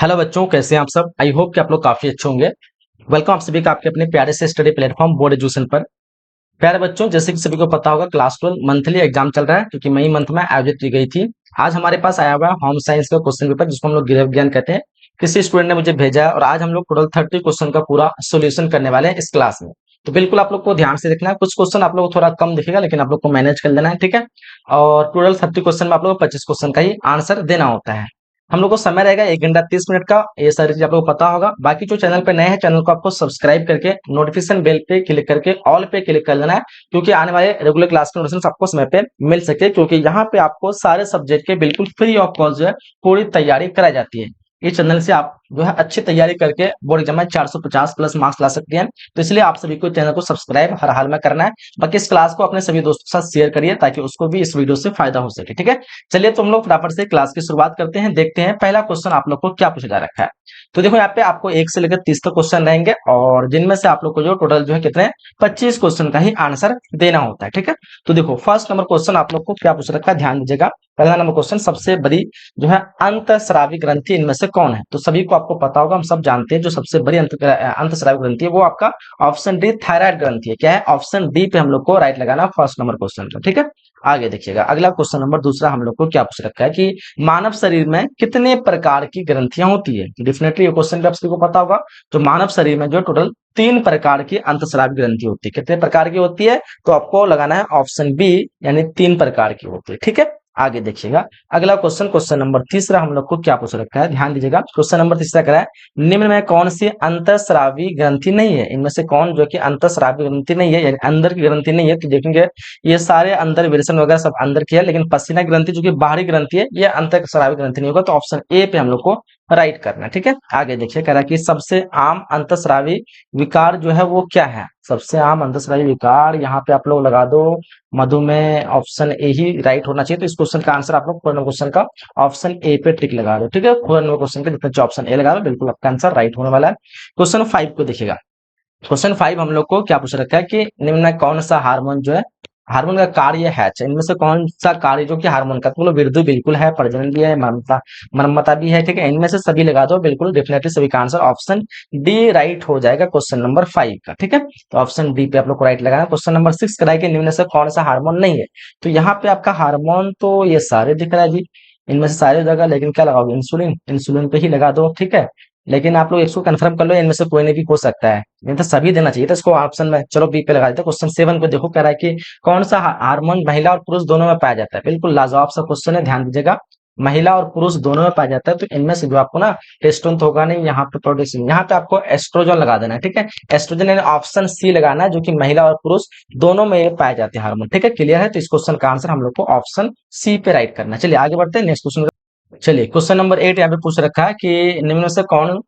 Hello बच्चों, कैसे हैं आप सब। आई होप कि आप लोग काफी अच्छे होंगे। वेलकम आप सभी का आपके अपने प्यारे से स्टडी प्लेटफॉर्म बोर्ड एजुकेशन पर। प्यारे बच्चों, जैसे कि सभी को पता होगा, क्लास 12 मंथली एग्जाम चल रहा है, क्योंकि मई मंथ में आयोजित की गई थी। आज हमारे पास आया हुआ है होम साइंस का क्वेश्चन पेपर, जिसको हम लोग गृह विज्ञान कहते हैं। किसी स्टूडेंट ने मुझे भेजा है और आज हम लोग टोटल 30 क्वेश्चन का पूरा सोल्यूशन करने वाले हैं इस क्लास में। तो बिल्कुल आप लोग को ध्यान से देखना है। कुछ क्वेश्चन आप लोग को थोड़ा कम दिखेगा, लेकिन आप लोग को मैनेज कर लेना है, ठीक है। और टोटल 30 क्वेश्चन में आप लोग को 25 क्वेश्चन का ही आंसर देना होता है। हम लोग को समय रहेगा 1 घंटा 30 मिनट का। ये सारी चीज आप लोग को पता होगा। बाकी जो चैनल पे नए हैं, चैनल को आपको सब्सक्राइब करके नोटिफिकेशन बेल पे क्लिक करके ऑल पे क्लिक कर लेना है, क्योंकि आने वाले रेगुलर क्लास के नोटिफिकेशन आपको समय पे मिल सके। क्योंकि यहाँ पे आपको सारे सब्जेक्ट के बिल्कुल फ्री ऑफ कॉस्ट जो है पूरी तैयारी कराई जाती है। इस चैनल से आप जो है अच्छी तैयारी करके बोर्ड एग्जाम में 450 प्लस मार्क्स ला सकते हैं। तो इसलिए आप सभी को चैनल को सब्सक्राइब हर हाल में करना है। बाकी इस क्लास को अपने सभी दोस्तों के साथ शेयर करिए, ताकि उसको भी इस वीडियो से फायदा हो सके, ठीक है। चलिए तो हम लोग फटाफट से क्लास की शुरुआत करते हैं। देखते हैं पहला क्वेश्चन आप लोग को क्या पूछा जा रखा है। तो देखो, यहाँ पे आपको 1 से लेकर 30 तक क्वेश्चन रहेंगे, और जिनमें से आप लोग को जो टोटल जो है कितने 25 क्वेश्चन का ही आंसर देना होता है, ठीक है। तो देखो, फर्स्ट नंबर क्वेश्चन आप लोग को क्या पूछ रखा है, ध्यान दीजिएगा। पहला नंबर क्वेश्चन, सबसे बड़ी जो है अंतःस्रावी ग्रंथि इनमें से कौन है। तो सभी को आपको पता होगा, हम सब जानते हैं, जो सबसे बड़ी अंतःस्रावी ग्रंथि है वो आपका ऑप्शन डी थायराइड ग्रंथि है। क्या है, ऑप्शन डी पे हम लोग को राइट लगाना फर्स्ट नंबर क्वेश्चन का, ठीक है। आगे देखिएगा, अगला क्वेश्चन नंबर दूसरा हम लोग को क्या पूछ रखा है कि मानव शरीर में कितने प्रकार की ग्रंथियां होती है। डेफिनेटली ये क्वेश्चन आप सभी को पता होगा। तो मानव शरीर में जो टोटल 3 प्रकार की अंतःस्रावी ग्रंथि होती है। कितने प्रकार की होती है, तो आपको लगाना है ऑप्शन बी, यानी 3 प्रकार की होती है, ठीक है। आगे देखिएगा, अगला क्वेश्चन, क्वेश्चन नंबर तीसरा हम लोग को क्या पूछ रखा है, ध्यान दीजिएगा। क्वेश्चन नंबर तीसरा कह रहा है, निम्न में कौन सी अंतःस्रावी ग्रंथि नहीं है। इनमें से कौन जो कि अंतःस्रावी ग्रंथि नहीं है, यानी अंदर की ग्रंथि नहीं है। तो देखेंगे ये सारे अंदर विरेचन वगैरह सब अंदर की है, लेकिन पसीना ग्रंथि जो कि बाहरी ग्रंथि है, ये अंतःस्रावी ग्रंथि नहीं होगा। तो ऑप्शन ए पे हम लोग को राइट करना है, ठीक है। आगे देखिए, कह रहा है कि सबसे आम अंतःस्रावी विकार जो है वो क्या है। सबसे आम अंतःस्रावी विकार यहाँ पे आप लोग लगा दो मधुमेह। ऑप्शन ए ही राइट होना चाहिए। तो इस क्वेश्चन का आंसर आप लोग फोर नंबर क्वेश्चन का ऑप्शन ए पे टिक लगा दो, ठीक है। फोर नंबर क्वेश्चन का जितना ऑप्शन ए लगा दो, बिल्कुल आपका आंसर राइट होने वाला है। क्वेश्चन 5 को देखिएगा। क्वेश्चन 5 हम लोग को क्या पूछ रखा है कि निम्न में कौन सा हार्मोन जो है, हार्मोन का कार्य है। अच्छा, इनमें से कौन सा कार्य जो कि हार्मोन का, तो बोलो विरुद्ध बिल्कुल है, प्रजनन भी है, मरम्मता भी है, ठीक है। इनमें से सभी लगा दो, बिल्कुल डेफिनेटली सभी का आंसर ऑप्शन डी राइट हो जाएगा क्वेश्चन नंबर 5 का, ठीक है। तो ऑप्शन डी पे आप लोग को राइट लगाना। क्वेश्चन नंबर 6 कराए कि निम्न से कौन सा हार्मोन नहीं है। तो यहाँ पे आपका हार्मोन तो ये सारे दिख रहा है जी, इनमें से सारे जगह, लेकिन क्या लगाओगे, इंसुलिन। इंसुलिन पे ही लगा दो, ठीक है। लेकिन आप लोग इसको कंफर्म कर लो, इनमें से कोई नहीं भी हो सकता है। नहीं तो सभी देना चाहिए था इसको ऑप्शन में। चलो बी पे लगा देते। क्वेश्चन 7 को देखो, कह रहा है कि कौन सा हार्मोन महिला और पुरुष दोनों में पाया जाता है। बिल्कुल लाजवाब सा क्वेश्चन है, ध्यान दीजिएगा। महिला और पुरुष दोनों में पाया जाता है। तो इनमें से जो आपको ना टेस्टोन तो होगा नहीं, यहाँ पे प्रोटेक्शन, यहाँ पे आपको एस्ट्रोजन लगा देना है, ठीक है। एस्ट्रोजन यानी ऑप्शन सी लगाना है, जो कि महिला और पुरुष दोनों में ये पाए जाते हैं हार्मोन, ठीक है। क्लियर है। तो इस क्वेश्चन का आंसर हम लोग को ऑप्शन सी पे राइट करना है। चलिए आगे बढ़ते हैं नेक्स्ट क्वेश्चन। चलिए क्वेश्चन नंबर 8 यहाँ पे पूछ रखा है कि निम्न में से कौन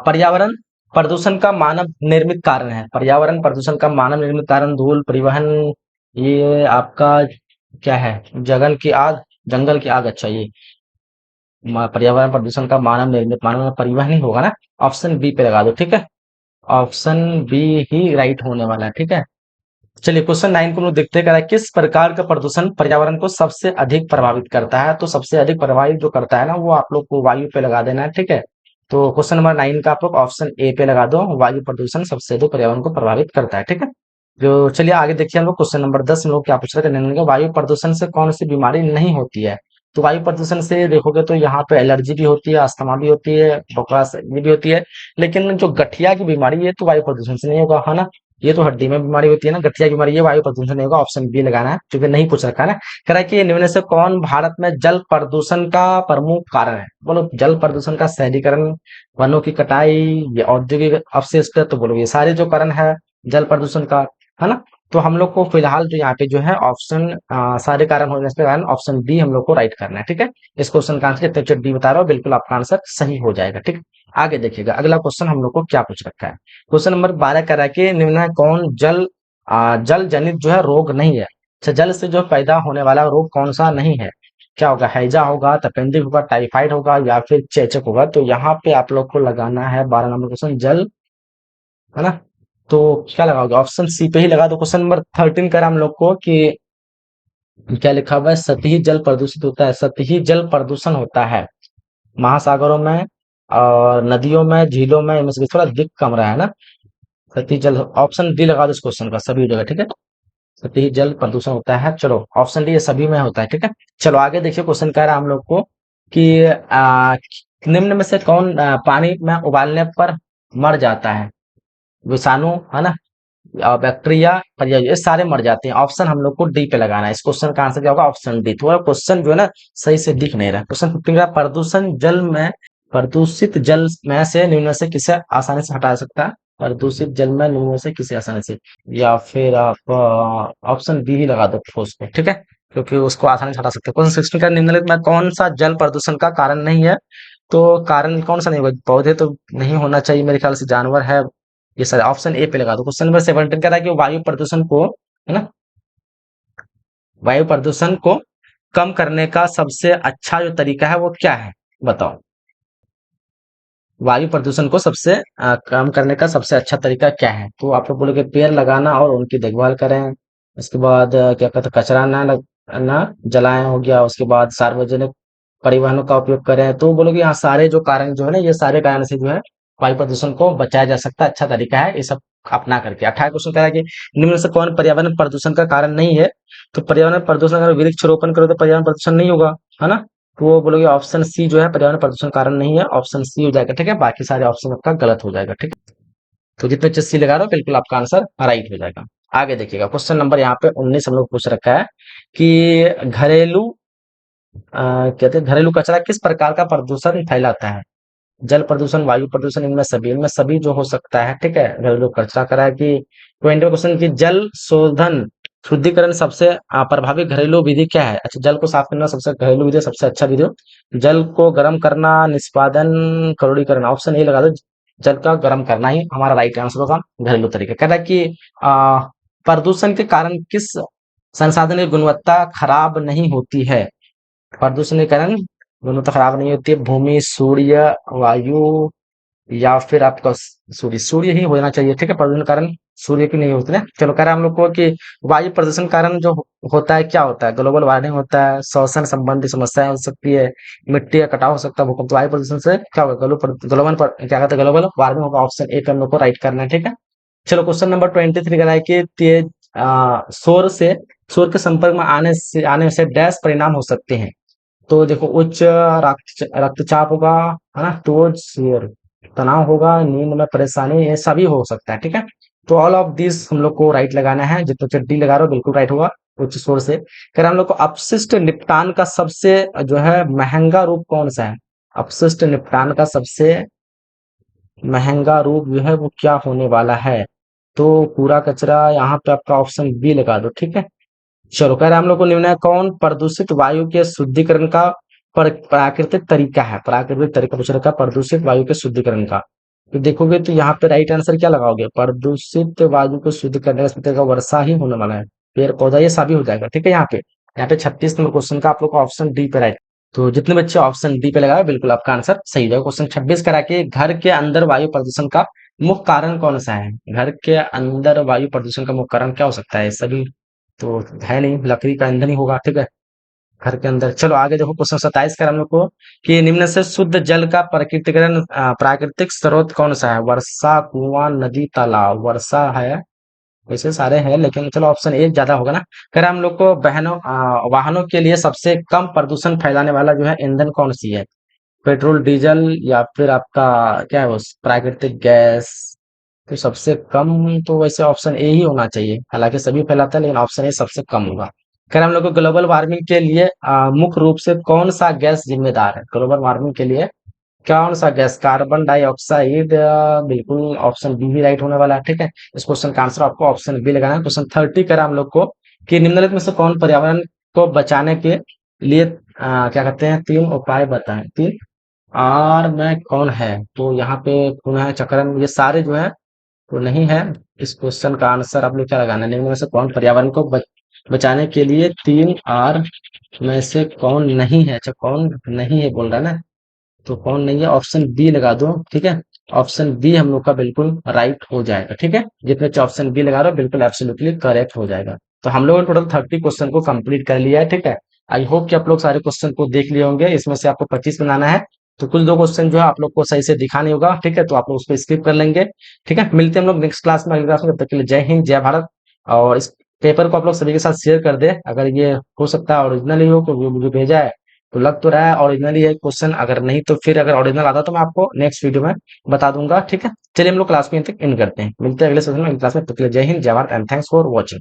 पर्यावरण प्रदूषण का मानव निर्मित कारण है। पर्यावरण प्रदूषण का मानव निर्मित कारण, धूल, परिवहन, ये आपका क्या है, जगन की आग, जंगल की आग। अच्छा, ये पर्यावरण प्रदूषण का मानव निर्मित, मानव में परिवहन ही होगा ना। ऑप्शन बी पे लगा दो, ठीक है। ऑप्शन बी ही राइट होने वाला है, ठीक है। चलिए क्वेश्चन 9 को हम लोग देखते हैं, कह रहा है किस प्रकार का प्रदूषण पर्यावरण को सबसे अधिक प्रभावित करता है। तो सबसे अधिक प्रभावित जो करता है ना, वो आप लोग को वायु पे लगा देना है, ठीक है। तो क्वेश्चन नंबर 9 का आप लोग ऑप्शन ए पे लगा दो, वायु प्रदूषण सबसे अधिक पर्यावरण को प्रभावित करता है, ठीक है। जो चलिए आगे देखिए, हम लोग क्वेश्चन नंबर 10 में लोग क्या पूछ रहे थे, वायु प्रदूषण से कौन सी बीमारी नहीं होती है। तो वायु प्रदूषण से देखोगे तो यहाँ पे एलर्जी भी होती है, अस्थमा भी होती है, बकवास ये भी होती है। लेकिन जो गठिया की बीमारी है, तो वायु प्रदूषण से नहीं होगा, है ना। ये तो हड्डी में बीमारी होती है ना, गठिया की बीमारी, ये वायु प्रदूषण नहीं होगा। ऑप्शन बी लगाना है, क्योंकि नहीं पूछ रखा है ना। कह रहा है कि निम्न से कौन भारत में जल प्रदूषण का प्रमुख कारण है। बोलो जल प्रदूषण का शहरीकरण, वनों की कटाई, ये औद्योगिक अपशिष्ट। तो बोलो ये सारे जो कारण है जल प्रदूषण का, है ना। तो हम लोग को फिलहाल जो यहाँ पे जो है ऑप्शन सारे कारण होने के कारण ऑप्शन बी हम लोग को राइट करना है, ठीक है। इस क्वेश्चन का आंसर डी बता रहा हूँ, बिल्कुल आपका आंसर सही हो जाएगा, ठीक। आगे देखिएगा, अगला क्वेश्चन हम लोग को क्या पूछ रखा है। क्वेश्चन नंबर 12 कह रहा है कि निम्न में कौन जल जनित जो है रोग नहीं है। अच्छा, जल से जो पैदा होने वाला रोग कौन सा नहीं है। क्या होगा, हैजा होगा, तपेंदिक होगा, टाइफाइड होगा, या फिर चेचक होगा। तो यहाँ पे आप लोग को लगाना है 12 नंबर क्वेश्चन, जल, है ना। तो क्या लगाओगे, ऑप्शन सी पे ही लगा दो। क्वेश्चन नंबर 13 कर हम लोग को कि क्या लिखा हुआ है, सतही जल प्रदूषित होता है। सतही जल प्रदूषण होता है महासागरों में, और नदियों में, झीलों में, इनमें से थोड़ा दिख कम रहा है ना। सतही जल, ऑप्शन डी लगा दो इस क्वेश्चन का सभी जगह, ठीक है। सतही जल प्रदूषण होता है, चलो ऑप्शन डी ये सभी में होता है, ठीक है। चलो आगे देखिए, क्वेश्चन कह रहा है हम लोग को कि निम्न में से कौन पानी में उबालने पर मर जाता है। विषाणु, है ना, बैक्टीरिया, परियोजना, ये सारे मर जाते हैं। ऑप्शन हम लोग को डी पे लगाना है। इस क्वेश्चन का आंसर क्या होगा, ऑप्शन डी। थोड़ा क्वेश्चन जो है ना सही से दिख नहीं रहा। क्वेश्चन 15 का प्रदूषण जल में, प्रदूषित जल में से निम्न में से किसे आसानी से हटा सकता है। प्रदूषित जल में निम्न में से किसे आसानी से, या फिर आप ऑप्शन बी ही लगा दो ठोस को, ठीक है, क्योंकि उसको आसानी से हटा सकते हैं। क्वेश्चन 16 का निम्नलिखित में कौन सा जल प्रदूषण का कारण नहीं है। तो कारण कौन सा नहीं होगा, पौधे तो नहीं होना चाहिए मेरे ख्याल से, जानवर है, ये सारे ऑप्शन ए पे लगा दो। क्वेश्चन नंबर 17 कह रहा है कि वायु प्रदूषण को, है ना, वायु प्रदूषण को कम करने का सबसे अच्छा जो तरीका है वो क्या है, बताओ। वायु प्रदूषण को सबसे कम करने का सबसे अच्छा तरीका क्या है। तो आप लोग बोलोगे पेड़ लगाना और उनकी देखभाल करें। उसके बाद क्या कहते हैं, कचरा ना जलाएं हो गया। उसके बाद सार्वजनिक परिवहनों का उपयोग करें। तो बोलोगे यहाँ सारे जो कारण जो है ना, ये सारे कारण से जो है वायु प्रदूषण को बचाया जा सकता है। अच्छा तरीका है ये सब अपना करके। 18 क्वेश्चन कह रहा है कि निम्न में से कौन पर्यावरण प्रदूषण का कारण नहीं है। तो पर्यावरण प्रदूषण, अगर वृक्षारोपण करो तो पर्यावरण प्रदूषण नहीं होगा, है ना। तो वो बोलोगे ऑप्शन सी जो है पर्यावरण प्रदूषण कारण नहीं है, ऑप्शन सी हो जाएगा, ठीक है। बाकी सारे ऑप्शन आपका गलत हो जाएगा, ठीक है। तो जितने अच्छे सी लगा रहे हो बिल्कुल आपका आंसर राइट हो जाएगा। आगे देखिएगा, क्वेश्चन नंबर यहाँ पे 19 हम लोग पूछ रखा है कि घरेलू कहते हैं घरेलू कचरा किस प्रकार का प्रदूषण फैलाता है। जल प्रदूषण, वायु प्रदूषण, इनमें सभी जो हो सकता है, ठीक है। घरेलू कचरा करा है कि 20 क्वेश्चन की जल शोधन शुद्धिकरण सबसे प्रभावी घरेलू विधि क्या है। अच्छा, जल को साफ करना सबसे घरेलू विधि, सबसे अच्छा विधि। जल को गर्म करना, निष्पादन, क्रोडीकरण, ऑप्शन ए लगा दो। जल का गर्म करना ही हमारा राइट आंसर होगा, घरेलू तरीका। कह रहा है कि आ, प्रदूषण के कारण किस संसाधन की गुणवत्ता खराब नहीं होती है। प्रदूषण के कारण गुणवत्ता खराब नहीं होती है। भूमि, सूर्य, वायु, या फिर आपका सूर्य, सूर्य ही होना चाहिए, ठीक है। प्रदूषण के कारण सूर्य की नहीं होती है। चलो कह रहे हैं हम लोग को कि वायु प्रदूषण के कारण जो होता है क्या होता है, ग्लोबल वार्मिंग होता है, श्वसन संबंधी समस्याएं हो सकती है, मिट्टी का कटाव हो सकता है, भूकंप। तो वायु प्रदूषण से क्या होगा, ग्लोबल पर क्या कहते हैं, ग्लोबल वार्मिंग होगा। ऑप्शन ए पे हम लोग को राइट करना है, ठीक है। चलो क्वेश्चन नंबर 23 का है कि तेज शोर के संपर्क में आने से डैश परिणाम हो सकते हैं। तो देखो, उच्च रक्तचाप होगा, है ना, तो शेर तनाव होगा, नींद में परेशानी, ये सभी हो सकता है, ठीक है। तो ऑल ऑफ दिस हम लोग को राइट लगाना है। जितना चड्डी लगा रहे हो बिल्कुल राइट होगा। उच्च शोर से कर हम लोग को अपशिष्ट निपटान का सबसे जो है महंगा रूप कौन सा है। अपशिष्ट निपटान का सबसे महंगा रूप जो है वो क्या होने वाला है। तो कूड़ा कचरा, यहाँ पे आपका ऑप्शन बी लगा दो, ठीक है। चलो कह रहे हैं हम लोग को निम्न है कौन प्रदूषित वायु के शुद्धिकरण का प्राकृतिक तरीका है। प्राकृतिक तरीका पूछ रखा, प्रदूषित वायु के शुद्धिकरण का। तो देखोगे तो यहाँ पे राइट आंसर क्या लगाओगे, प्रदूषित वायु को शुद्ध करने का तरीका वर्षा ही होने वाला है। पेड़ पौधा ये सभी हो जाएगा, ठीक है। यहाँ पे 36 नंबर क्वेश्चन का आप लोग को ऑप्शन डी पे राइट। तो जितने बच्चे ऑप्शन डी पे लगाए बिल्कुल आपका आंसर सही हो जाएगा। क्वेश्चन 26 करा के घर के अंदर वायु प्रदूषण का मुख्य कारण कौन सा है। घर के अंदर वायु प्रदूषण का मुख्य कारण क्या हो सकता है, सभी तो है नहीं, लकड़ी का ईंधन ही होगा, ठीक है, घर के अंदर। चलो आगे देखो, क्वेश्चन 27 का हम लोग को कि निम्न से शुद्ध जल का प्राकृतिक स्रोत कौन सा है। वर्षा, कुआं, नदी, तालाब। वर्षा है, वैसे सारे हैं लेकिन चलो ऑप्शन ए ज्यादा होगा ना। कह रहा है हम लोग को वाहनों के लिए सबसे कम प्रदूषण फैलाने वाला जो है ईंधन कौन सी है। पेट्रोल, डीजल, या फिर आपका क्या है वो प्राकृतिक गैस। तो सबसे कम तो वैसे ऑप्शन ए ही होना चाहिए, हालांकि सभी फैलाता है लेकिन ऑप्शन ए सबसे कम होगा। खैर हम लोग को ग्लोबल वार्मिंग के लिए मुख्य रूप से कौन सा गैस जिम्मेदार है। ग्लोबल वार्मिंग के लिए कौन सा गैस, कार्बन डाइऑक्साइड, बिल्कुल ऑप्शन बी ही राइट होने वाला है, ठीक है। इस क्वेश्चन का आंसर आपको ऑप्शन बी लगाना है। क्वेश्चन 30 करा हम लोग को कि निम्नलिखित में से कौन पर्यावरण को बचाने के लिए क्या कहते हैं, 3 उपाय बताएं। 3 आर में कौन है। तो यहाँ पे पुनः चक्रण, ये सारे जो है तो नहीं है। इस क्वेश्चन का आंसर आप लोग क्या लगाना है, निम्न में से कौन पर्यावरण को बचाने के लिए 3 आर में से कौन नहीं है। अच्छा, कौन नहीं है बोल रहा है ना, तो कौन नहीं है, ऑप्शन बी लगा दो, ठीक है। ऑप्शन बी हम लोग का बिल्कुल राइट हो जाएगा, ठीक है। जितने ऑप्शन बी लगा रहे हो बिल्कुल एब्सोल्युटली करेक्ट हो जाएगा। तो हम लोगों ने टोटल 30 क्वेश्चन को कंप्लीट कर लिया है, ठीक है। आई होप कि आप लोग सारे क्वेश्चन को देख लिए होंगे। इसमें से आपको 25 बनाना है। तो कुछ दो क्वेश्चन जो है आप लोग को सही से दिखा नहीं होगा, ठीक है, तो आप लोग उसको स्किप कर लेंगे। ठीक है, मिलते हैं हम लोग नेक्स्ट क्लास में, अगली क्लास में। तब तक के लिए जय हिंद, जय भारत। और इस पेपर को आप लोग सभी के साथ शेयर कर दे। अगर ये हो सकता है ओरिजिनल ही हो, क्योंकि मुझे भेजा है तो लग तो रहा है ओरिजिनल ही है क्वेश्चन। अगर नहीं तो फिर अगर ओरिजिनल आता तो मैं आपको नेक्स्ट वीडियो में बता दूंगा। ठीक है, चलिए हम लोग क्लास को यहीं तक एंड करते हैं। मिलते हैं अगले सेशन में, अगली क्लास में। तब तक के लिए जय हिंद, जय Bharat and thanks for watching.